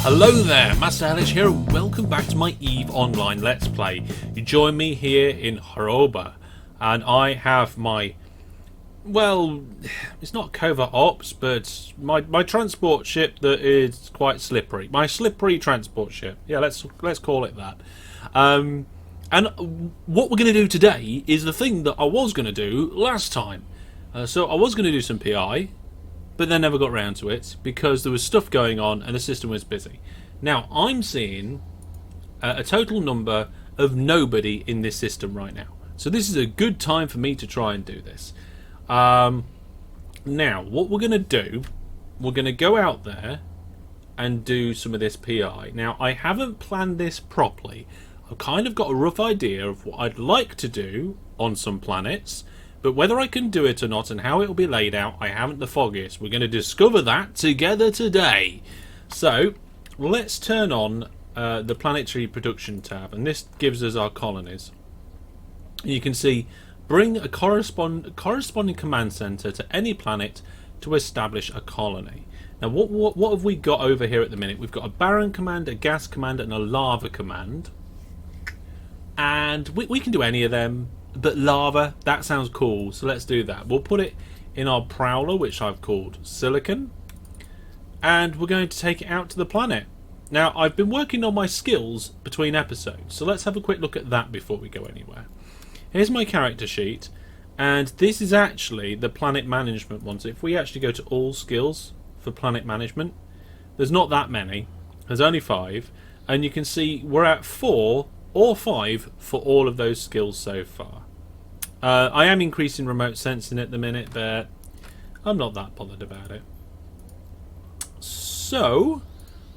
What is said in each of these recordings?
Hello there, Master Hellish here, and welcome back to my EVE Online Let's Play. You join me here in Horoba, and I have my, well, it's not covert ops, but my transport ship that is quite slippery. My slippery transport ship. Yeah, let's call it that. And what we're going to do today is the thing that I was going to do last time. So I was going to do some PI, but then never got round to it because there was stuff going on and the system was busy. Now I'm seeing a total number of nobody in this system right now, so this is a good time for me to try and do this. Now what we're going to do, we're going to go out there and do some of this PI. Now I haven't planned this properly. I've kind of got a rough idea of what I'd like to do on some planets, but whether I can do it or not and how it will be laid out, I haven't the foggiest. We're going to discover that together today. So let's turn on the planetary production tab, and this gives us our colonies. You can see bring a corresponding command center to any planet to establish a colony. Now what have we got over here at the minute? We've got a barren command, a gas command, and a lava command, and we can do any of them. But lava, that sounds cool, so let's do that. We'll put it in our prowler, which I've called Silicon, and we're going to take it out to the planet. Now I've been working on my skills between episodes, so let's have a quick look at that before we go anywhere. Here's my character sheet, and this is actually the planet management one. So if we actually go to all skills for planet management, there's not that many, there's only 5, and you can see we're at 4 or 5 for all of those skills so far. I am increasing remote sensing at the minute, but I'm not that bothered about it. So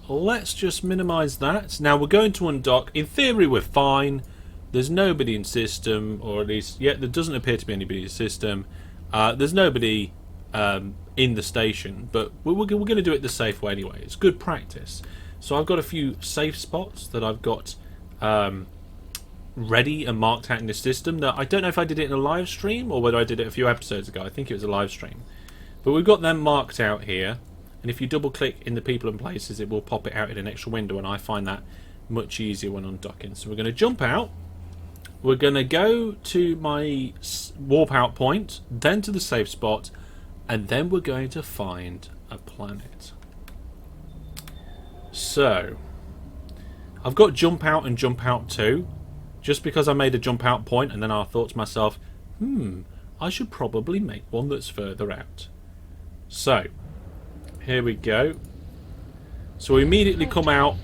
let's just minimize that. Now we're going to undock. In theory we're fine. There's nobody in system, or at least there doesn't appear to be anybody in system. There's nobody in the station, but we're going to do it the safe way anyway. It's good practice. So I've got a few safe spots that I've got ready and marked out in the system. That I don't know if I did it in a live stream or whether I did it a few episodes ago. I think it was a live stream, but we've got them marked out here, and if you double click in the people and places, it will pop it out in an extra window, and I find that much easier when undocking. So we're going to jump out, we're going to go to my warp out point, then to the safe spot, and then we're going to find a planet. So I've got jump out and jump out 2, just because I made a jump out point, and then I thought to myself, I should probably make one that's further out. So here we go. So we immediately come out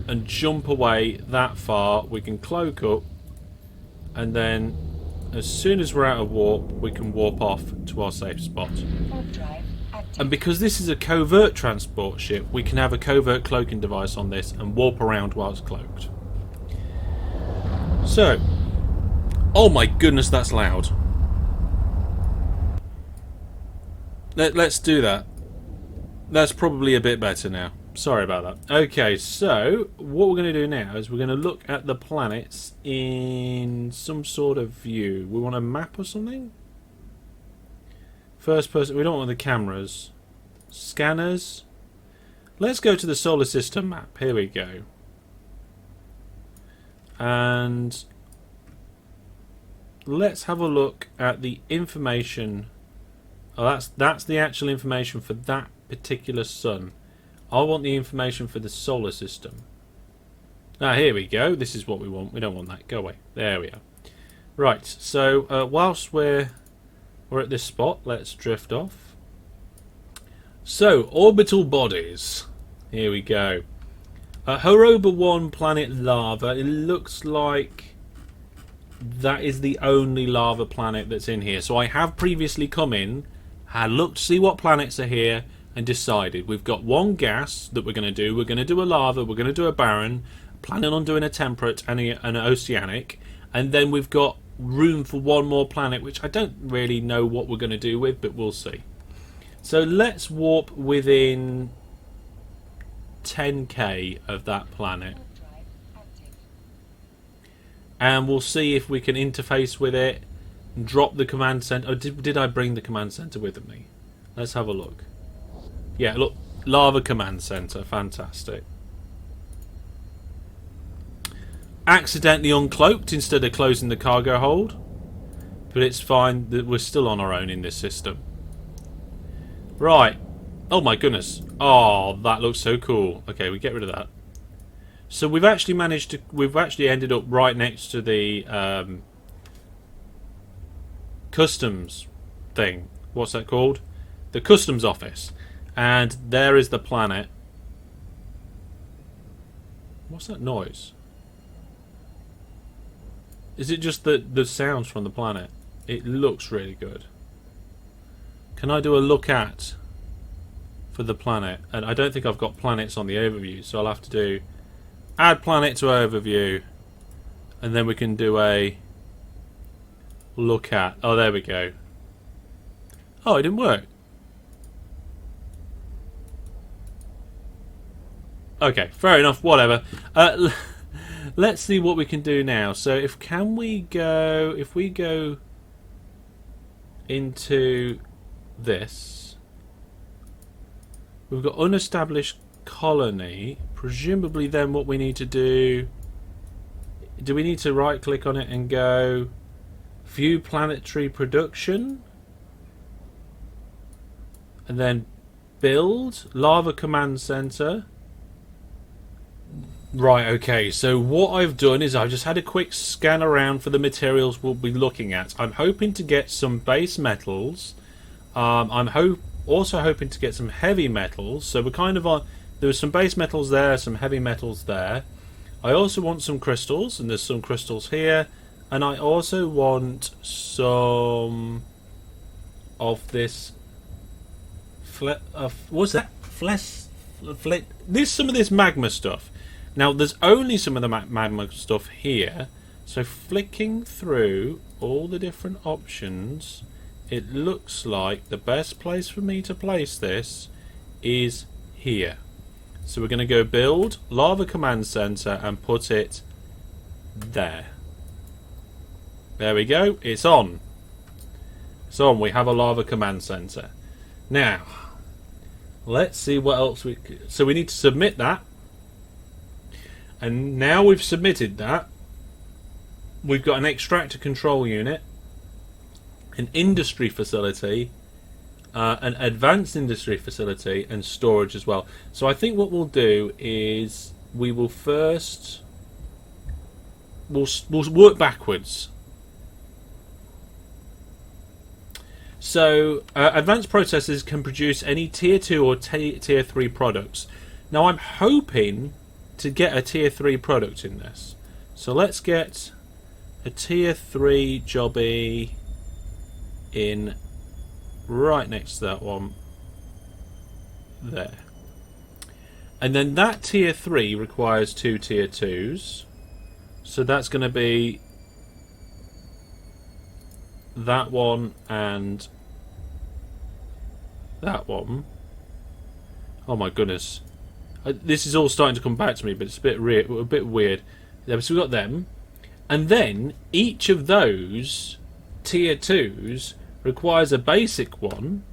and jump away that far. We can cloak up, and then as soon as we're out of warp, we can warp off to our safe spot. And because this is a covert transport ship, we can have a covert cloaking device on this and warp around whilst cloaked. So, oh my goodness, that's loud. Let's do that. That's probably a bit better now. Sorry about that. Okay, so what we're going to do now is we're going to look at the planets in some sort of view. We want a map or something? First person, we don't want the cameras. Scanners. Let's go to the solar system map. Here we go. And let's have a look at the information. Oh, that's the actual information for that particular sun. I want the information for the solar system. Ah, here we go. This is what we want. We don't want that. Go away. There we are. Right. So whilst we're at this spot, let's drift off. So orbital bodies. Here we go. Horoba 1 planet lava. It looks like that is the only lava planet that's in here. So I have previously come in, had looked to see what planets are here, and decided we've got one gas that we're going to do. We're going to do a lava, we're going to do a barren, planning on doing a temperate and an oceanic, and then we've got room for one more planet, which I don't really know what we're going to do with, but we'll see. So let's warp within 10k of that planet, and we'll see if we can interface with it, drop the command center. Oh, did I bring the command center with me? Let's have a look. Yeah, look, Lava command center. Fantastic. Accidentally uncloaked instead of closing the cargo hold. But it's fine that we're still on our own in this system. Right. Oh my goodness. Oh, that looks so cool. Okay, we get rid of that. So we've actually managed to... We've actually ended up right next to the customs thing. What's that called? The customs office. And there is the planet. What's that noise? Is it just the sounds from the planet? It looks really good. Can I do a look at for the planet? And I don't think I've got planets on the overview, so I'll have to do add planet to overview, and then we can do a look at. Oh, there we go. Oh, it didn't work. Okay, fair enough. Whatever. Let's see what we can do now. So, if we go into this, we've got unestablished colony. Presumably, then what we need to do we need to right click on it and go view planetary production, and then build lava command center. Right, okay, so what I've done is I've just had a quick scan around for the materials we'll be looking at. I'm hoping to get some base metals. I'm also hoping to get some heavy metals. So we're kind of on... There's some base metals there, some heavy metals there. I also want some crystals, and there's some crystals here. And I also want some of this... what's that? There's some of this magma stuff. Now, there's only some of the magma stuff here, so flicking through all the different options, it looks like the best place for me to place this is here. So we're going to go build lava command center and put it there. There we go. It's on. It's on. We have a lava command center. Now, let's see what else we... So we need to submit that. And now we've submitted that, we've got an extractor control unit, an industry facility, an advanced industry facility, and storage as well. So I think what we'll do is we will first... We'll work backwards. So advanced processors can produce any tier 2 or tier 3 products. Now I'm hoping to get a tier 3 product in this. So let's get a tier 3 jobby in right next to that one there. And then that tier 3 requires 2 tier 2s. So that's going to be that one and that one. Oh my goodness. This is all starting to come back to me, but it's a bit weird. So we've got them. And then each of those tier 2s requires a basic one.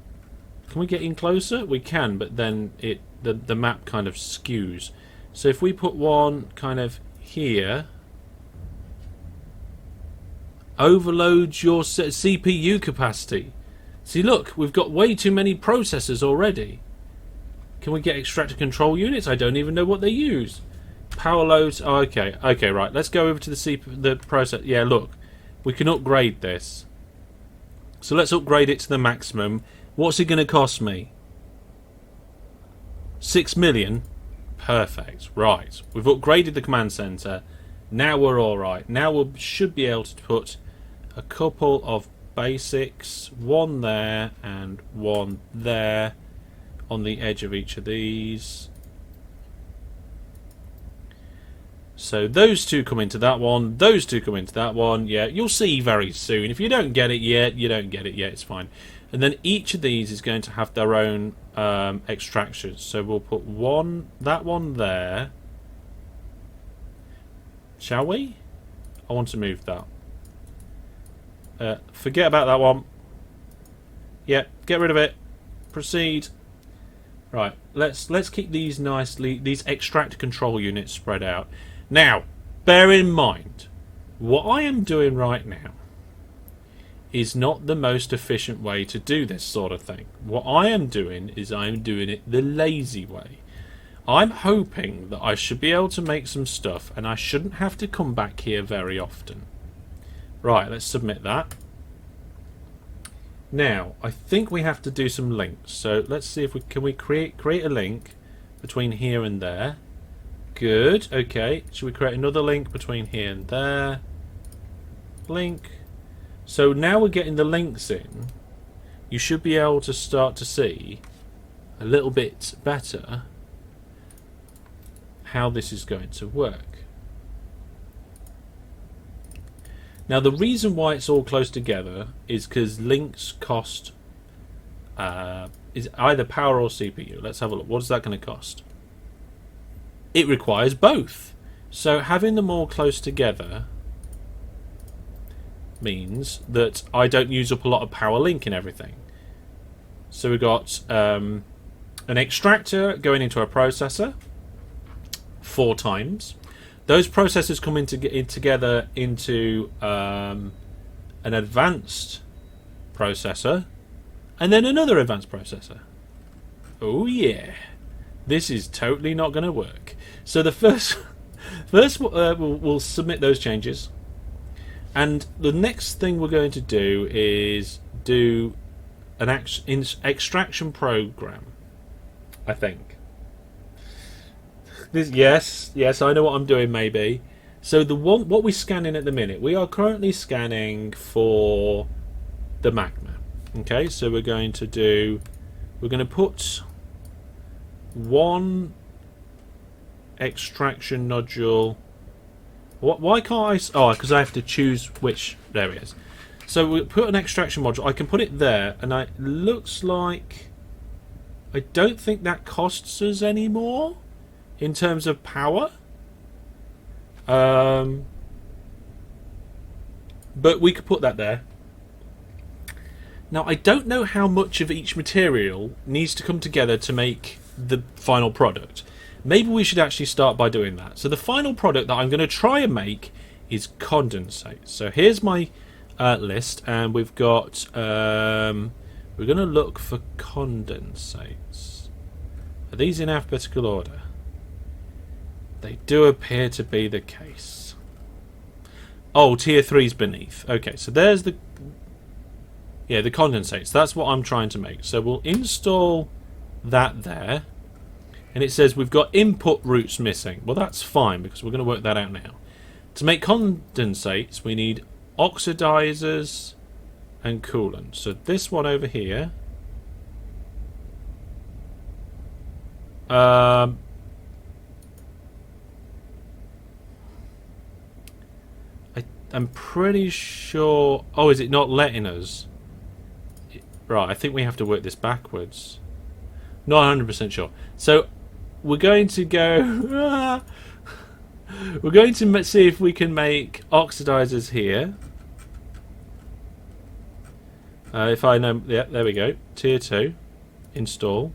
Can we get in closer? We can, but then the map kind of skews. So if we put one kind of here, overload your CPU capacity. See, look, we've got way too many processors already. Can we get extractor control units? I don't even know what they use. Power loads. Oh, okay. Okay, right. Let's go over to the process. Yeah, look. We can upgrade this. So let's upgrade it to the maximum. What's it going to cost me? 6 million? Perfect. Right. We've upgraded the command center. Now we're alright. Now we should be able to put a couple of basics. One there and one there. On the edge of each of these. So those two come into that one, those two come into that one. Yeah, you'll see very soon. If you don't get it yet, you don't get it yet, it's fine. And then each of these is going to have their own extractions. So we'll put that one there. Shall we? I want to move that. Forget about that one. Yeah, get rid of it. Proceed. Right, let's keep these these extract control units spread out. Now, bear in mind, what I am doing right now is not the most efficient way to do this sort of thing. What I am doing is I'm doing it the lazy way. I'm hoping that I should be able to make some stuff and I shouldn't have to come back here very often. Right, let's submit that. Now, I think we have to do some links. So let's see if we can create a link between here and there. Good. Okay. Should we create another link between here and there? Link. So now we're getting the links in. You should be able to start to see a little bit better how this is going to work. Now, the reason why it's all close together is because links cost is either power or CPU. Let's have a look. What is that going to cost? It requires both. So having them all close together means that I don't use up a lot of power link and everything. So we've got an extractor going into a processor 4 times. Those processors come together into an advanced processor, and then another advanced processor. Oh yeah, this is totally not going to work. So the first we'll submit those changes, and the next thing we're going to do is do an extraction program, I think. Yes, I know what I'm doing. Maybe. So what we're scanning at the minute, we are currently scanning for the magma. Okay, so we're going to put one extraction nodule. Why can't I? Oh, because I have to choose which. There it is. So we put an extraction module. I can put it there, and it looks like I don't think that costs us any more in terms of power. But we could put that there. Now, I don't know how much of each material needs to come together to make the final product. Maybe we should actually start by doing that. So the final product that I'm going to try and make is condensate. So here's my list, and we've got we're going to look for condensates. Are these in alphabetical order? They do appear to be the case. Oh, tier 3's beneath. Okay, so there's the condensates. That's what I'm trying to make. So we'll install that there. And it says we've got input routes missing. Well, that's fine because we're going to work that out now. To make condensates, we need oxidizers and coolant. So this one over here. I'm pretty sure... Oh, is it not letting us? Right, I think we have to work this backwards. Not 100% sure. So, we're going to go... we're going to see if we can make oxidizers here. If I know... Yeah, there we go. Tier 2. Install.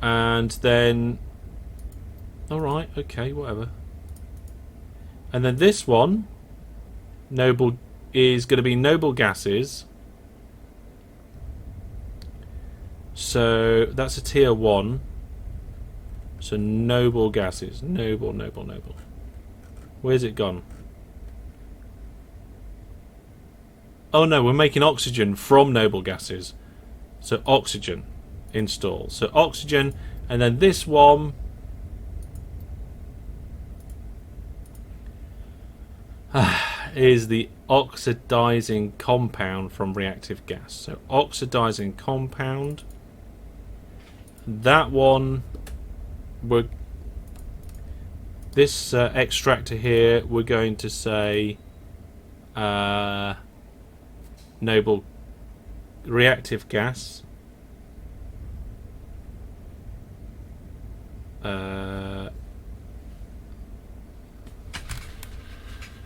And then... Alright, okay, whatever. And then this one... Noble is going to be noble gases. So that's a tier 1. So noble gases. Noble. Where's it gone? Oh no, we're making oxygen from noble gases. So oxygen. Install. So oxygen. And then this one. Is the oxidizing compound from reactive gas. So oxidizing compound. That one, this extractor here, we're going to say noble reactive gas.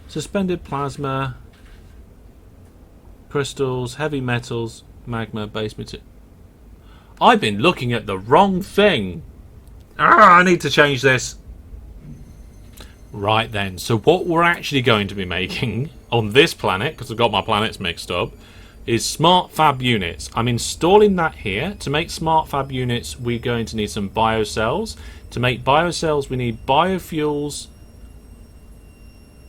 Suspended plasma, crystals, heavy metals, magma, base material. I've been looking at the wrong thing. I need to change this. Right then, so what we're actually going to be making on this planet, because I've got my planets mixed up, is smart fab units. I'm installing that here. To make smart fab units, we're going to need some biocells. To make biocells, we need biofuels.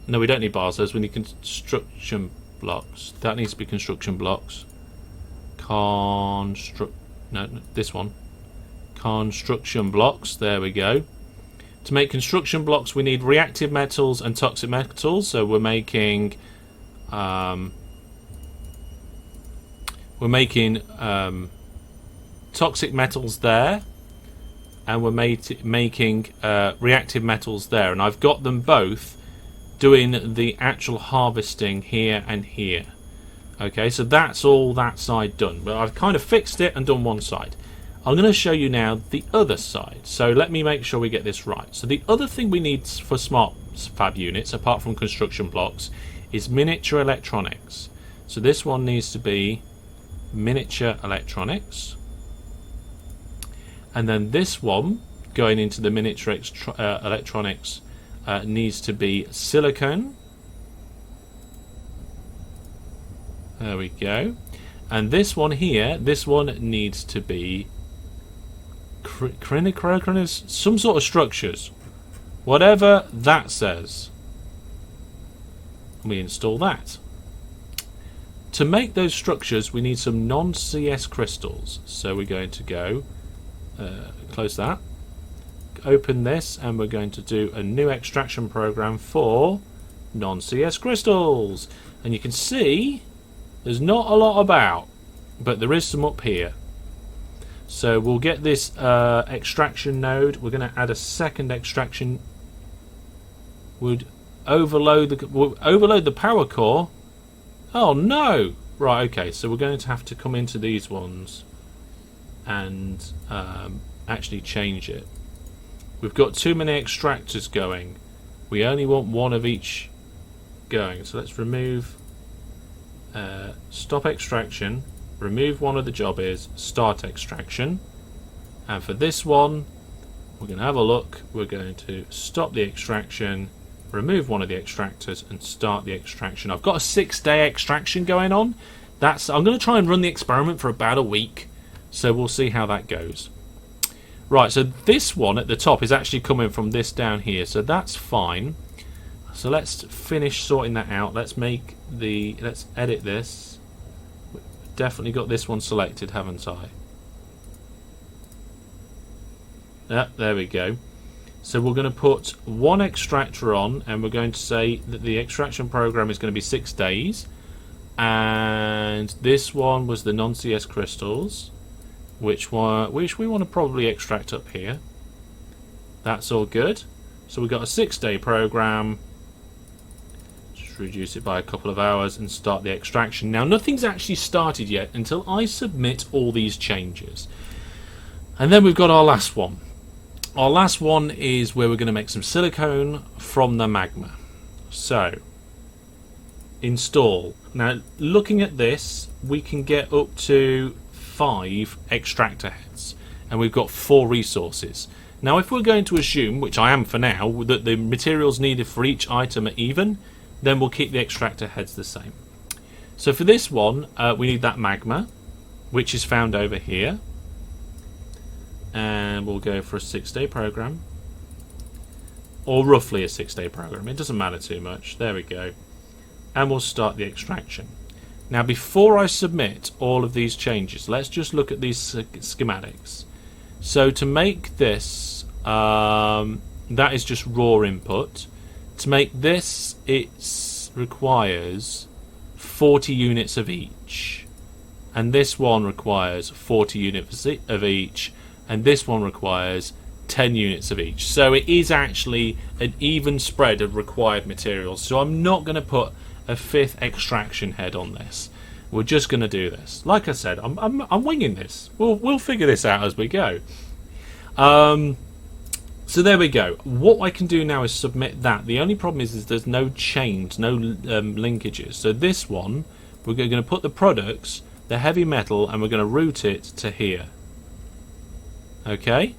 No, we don't need biocells. We need construction blocks. That needs to be construction blocks. No, this one. Construction blocks. There we go. To make construction blocks, we need reactive metals and toxic metals. So we're making toxic metals there, and we're making reactive metals there. And I've got them both doing the actual harvesting here and here. Okay, so that's all that side done. But I've kind of fixed it and done one side. I'm going to show you now the other side. So let me make sure we get this right. So the other thing we need for smart fab units, apart from construction blocks, is miniature electronics. So this one needs to be miniature electronics. And then this one, going into the miniature electronics, needs to be silicone. There we go. And this one here, this one needs to be some sort of structures, whatever that says. We install that. To make those structures, we need some non-CS crystals. So we're going to go close that, open this, and we're going to do a new extraction program for non-CS crystals. And you can see there's not a lot about, but there is some up here. So we'll get this extraction node. We're going to add a second extraction. We'll overload the power core. Oh no! Right, okay. So we're going to have to come into these ones and actually change it. We've got too many extractors going. We only want one of each going. So let's remove. Stop extraction. Remove one of the job is start extraction, and for this one we're going to have a look. We're going to stop the extraction, remove one of the extractors, and start the extraction. I've got a 6-day extraction going on. I'm going to try and run the experiment for about a week, so we'll see how that goes. Right, so this one at the top is actually coming from this down here, so that's fine. So let's finish sorting that out. Let's edit this. Definitely got this one selected, haven't I? There we go. So we're going to put one extractor on, and we're going to say that the extraction program is going to be 6 days. And this one was the non-CS crystals, which we want to probably extract up here. That's all good. So we've got a 6-day program. Reduce it by a couple of hours and start the extraction. Now nothing's actually started yet until I submit all these changes. And then we've got our last one. Our last one is where we're going to make some silicone from the magma. So install. Now looking at this, we can get up to 5 extractor heads, and we've got 4 resources. Now if we're going to assume, which I am for now, that the materials needed for each item are even, then we'll keep the extractor heads the same. So for this one, we need that magma, which is found over here. And we'll go for a 6-day program. Or roughly a 6-day program. It doesn't matter too much. There we go. And we'll start the extraction. Now before I submit all of these changes, let's just look at these schematics. So to make this, that is just raw input. To make this, it requires 40 units of each, and this one requires 40 units of each, and this one requires 10 units of each. So it is actually an even spread of required materials. So I'm not going to put a 5th extraction head on this. We're just going to do this. Like I said, I'm winging this. We'll figure this out as we go. So there we go. What I can do now is submit that. The only problem is there's no chains, no linkages. So this one, we're going to put the products, the heavy metal, and we're going to route it to here. Okay.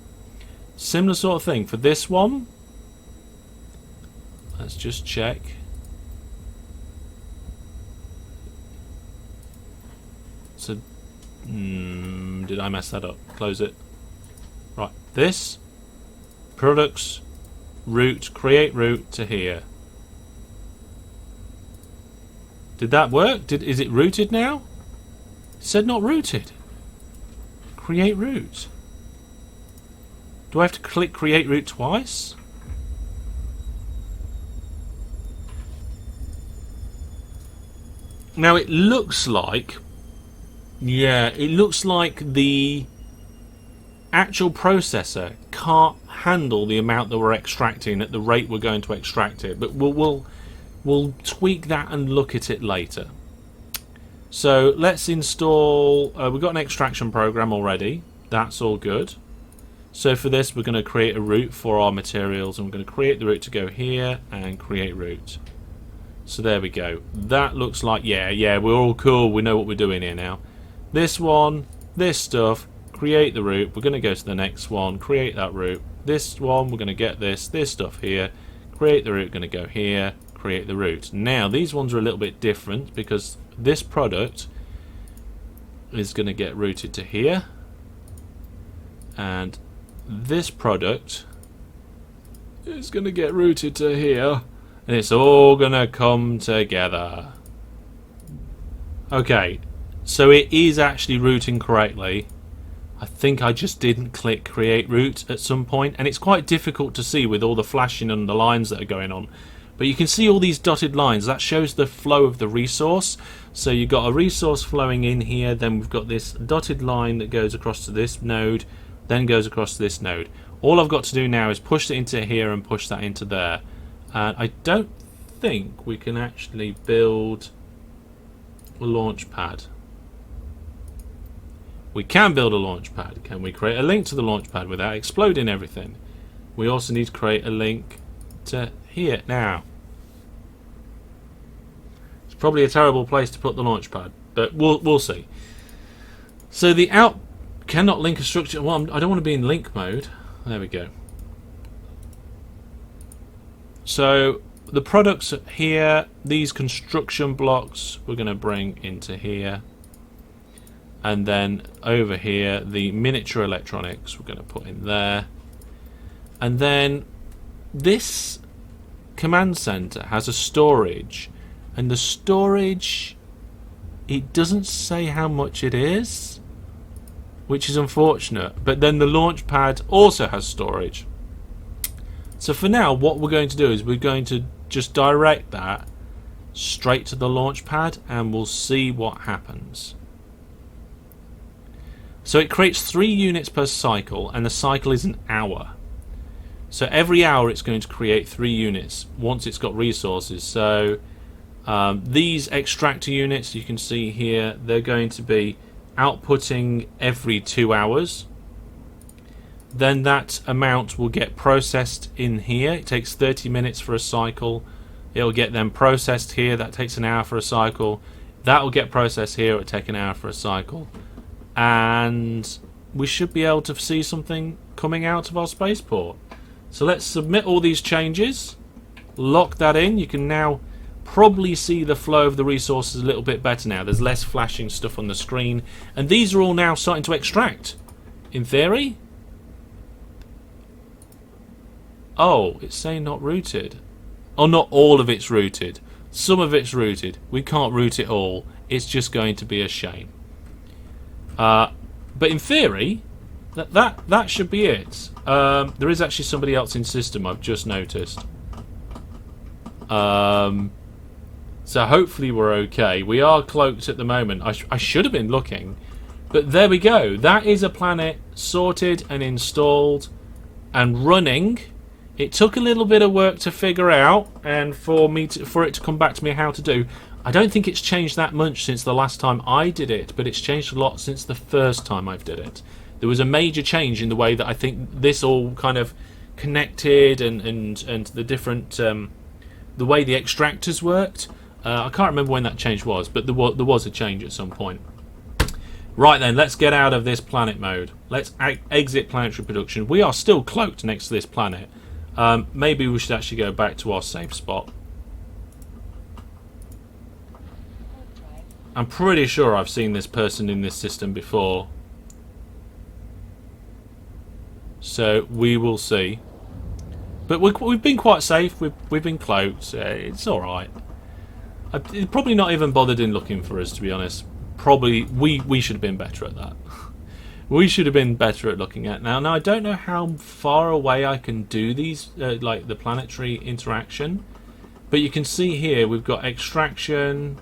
Similar sort of thing for this one. Let's just check. So, did I mess that up? Close it. Right. This. Products. Route. Create route to here. Did that work? Is it routed now? It said not routed. Create route. Do I have to click create route twice? Now it looks like, yeah, it looks like the actual processor can't handle the amount that we're extracting at the rate we're going to extract it. But we'll tweak that and look at it later. So let's install. We've got an extraction program already. That's all good. So for this, we're going to create a route for our materials, and we're going to create the route to go here and create route. So there we go. That looks like, yeah, we're all cool. We know what we're doing here now. This one, this stuff, create the route. We're going to go to the next one, create that route. This one, we're going to get this stuff here, create the route, going to go here, create the route. Now, these ones are a little bit different because this product is going to get routed to here. And this product is going to get routed to here. And it's all going to come together. Okay, so it is actually routing correctly. I think I just didn't click create route at some point. And it's quite difficult to see with all the flashing and the lines that are going on. But you can see all these dotted lines. That shows the flow of the resource. So you've got a resource flowing in here. Then we've got this dotted line that goes across to this node. Then goes across to this node. All I've got to do now is push it into here and push that into there. And I don't think we can actually build a launch pad. We can build a launch pad. Can we create a link to the launch pad without exploding everything? We also need to create a link to here. Now, it's probably a terrible place to put the launch pad, but we'll see. So the out cannot link a structure. Well, I don't want to be in link mode. There we go. So the products here, these construction blocks, we're going to bring into here. And then over here, the miniature electronics, we're going to put in there. And then this command center has a storage. And the storage, it doesn't say how much it is, which is unfortunate. But then the launch pad also has storage. So for now, what we're going to do is we're going to just direct that straight to the launch pad, and we'll see what happens. So it creates 3 units per cycle, and the cycle is an hour. So every hour it's going to create 3 units once it's got resources. So these extractor units you can see here, they're going to be outputting every 2 hours. Then that amount will get processed in here. It takes 30 minutes for a cycle. It'll get then processed here. That takes an hour for a cycle. That will get processed here. It'll take an hour for a cycle. And we should be able to see something coming out of our spaceport. So let's submit all these changes. Lock that in. You can now probably see the flow of the resources a little bit better now. There's less flashing stuff on the screen. And these are all now starting to extract. In theory. Oh, it's saying not routed. Oh, not all of it's routed. Some of it's routed. We can't route it all. It's just going to be a shame. But in theory, that should be it. There is actually somebody else in system, I've just noticed. So hopefully we're okay. We are cloaked at the moment. I should have been looking. But there we go. That is a planet sorted and installed and running. It took a little bit of work to figure out, and for it to come back to me how to do. I don't think it's changed that much since the last time I did it, but it's changed a lot since the first time I've did it. There was a major change in the way that I think this all kind of connected and the different the way the extractors worked. I can't remember when that change was, but there was a change at some point. Right then, let's get out of this planet mode. Let's exit planetary production. We are still cloaked next to this planet. Maybe we should actually go back to our safe spot. I'm pretty sure I've seen this person in this system before. So we will see. But we've been quite safe. We've been cloaked. It's alright. Probably not even bothered in looking for us, to be honest. Probably we should have been better at that. We should have been better at looking at now. Now I don't know how far away I can do these, like the planetary interaction, but you can see here we've got extraction.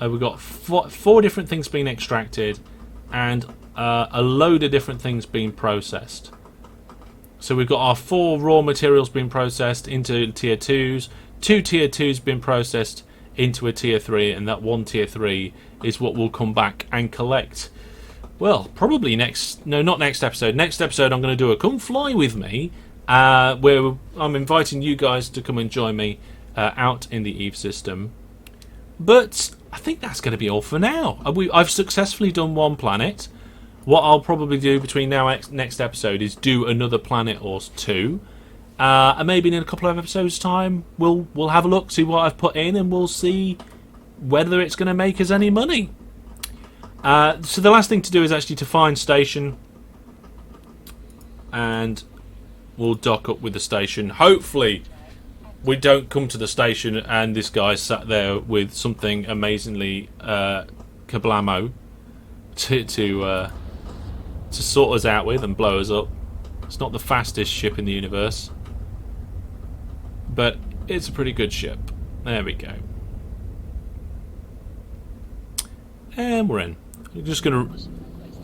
We've got four different things being extracted, and a load of different things being processed. So we've got our 4 raw materials being processed into tier 2s, 2 tier 2s being processed into a tier 3, and that 1 tier 3 is what we'll come back and collect. Well, probably not next episode. Next episode I'm going to do a Come Fly With Me, where I'm inviting you guys to come and join me out in the EVE system. But I think that's going to be all for now. I've successfully done 1 planet. What I'll probably do between now and next episode is do another planet or 2. And maybe in a couple of episodes' time, we'll have a look, see what I've put in, and we'll see whether it's going to make us any money. So the last thing to do is actually to find station, and we'll dock up with the station. Hopefully we don't come to the station and this guy's sat there with something amazingly kablamo to sort us out with and blow us up. It's not the fastest ship in the universe, but it's a pretty good ship. There we go. And we're in. We're just going to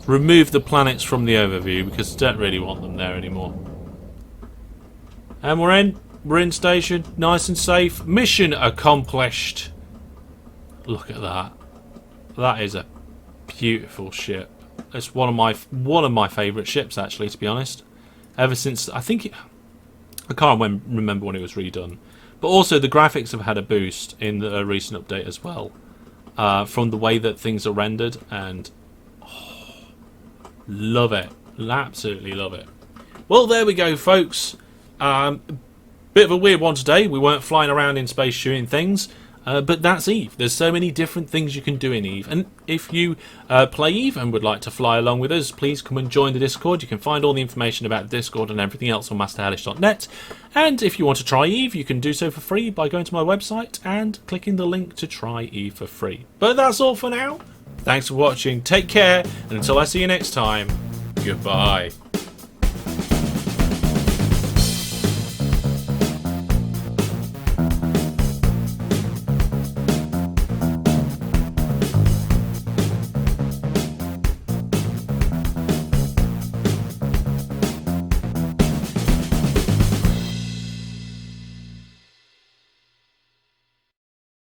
remove the planets from the overview because I don't really want them there anymore. And we're in. We're in station. Nice and safe. Mission accomplished. Look at that. That is a beautiful ship. It's one of my favourite ships, actually, to be honest. Ever since I can't remember when it was redone, but also the graphics have had a boost in the recent update as well, from the way that things are rendered, and love it, absolutely love it. Well, there we go, folks. Bit of a weird one today. We weren't flying around in space shooting things. But that's EVE. There's so many different things you can do in EVE. And if you play EVE and would like to fly along with us, please come and join the Discord. You can find all the information about the Discord and everything else on masterhellish.net. And if you want to try EVE, you can do so for free by going to my website and clicking the link to try EVE for free. But that's all for now. Thanks for watching. Take care. And until I see you next time, goodbye.